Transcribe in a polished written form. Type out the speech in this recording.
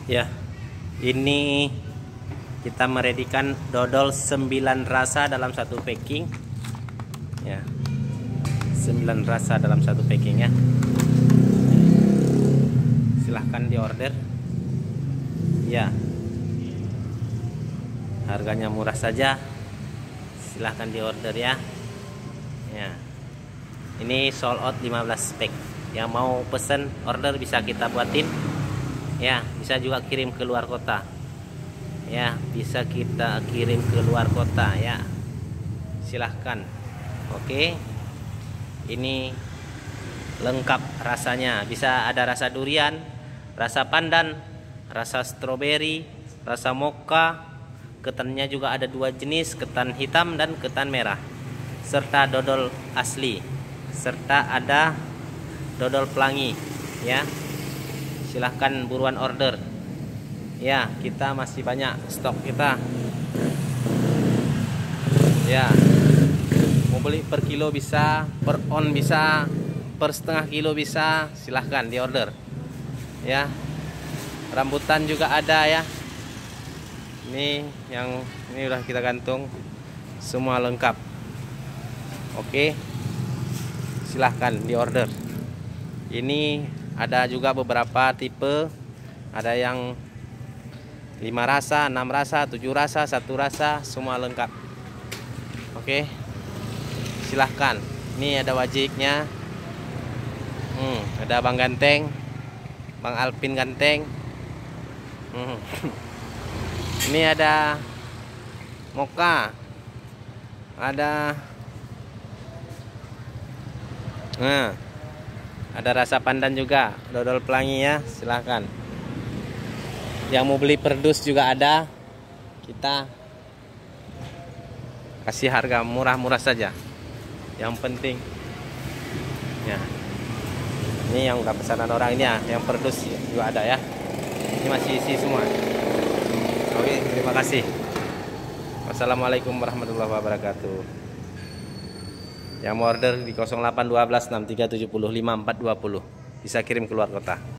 Ya, ini kita meredikan dodol 9 rasa dalam satu packing. Ya, 9 rasa dalam satu packing ya. Silahkan diorder. Ya, harganya murah saja. Silahkan diorder ya. Ya, ini sold out 15 pack. Yang mau pesen order bisa kita buatin. Ya, bisa juga kirim ke luar kota. Ya, bisa kita kirim ke luar kota ya. Silahkan. Oke. Ini lengkap rasanya. Bisa ada rasa durian, rasa pandan, rasa stroberi, rasa mocha. Ketannya juga ada 2 jenis, ketan hitam dan ketan merah. Serta dodol asli. Serta ada dodol pelangi ya. Silahkan buruan order ya, kita masih banyak stok kita ya. Mau beli per kilo bisa, per on bisa, per setengah kilo bisa. Silahkan diorder ya. Rambutan juga ada ya. Ini udah kita gantung, semua lengkap. Oke, silahkan diorder. Ini ada juga beberapa tipe, ada yang 5 rasa, 6 rasa, 7 rasa, 1 rasa, semua lengkap. Oke, silahkan. Ini ada wajiknya, ada Bang Ganteng, Bang Alpin Ganteng. Ini ada mocha, ada ada rasa pandan juga, dodol pelangi ya. Silahkan. Yang mau beli per dus juga ada. Kita kasih harga murah-murah saja. Yang penting ya. Ini yang udah pesanan orang ini ya, yang per dus juga ada ya. Ini masih isi semua. Oke, terima kasih. Wassalamualaikum warahmatullahi wabarakatuh. Yang mau order di 0812 6375 420. Bisa kirim keluar kota.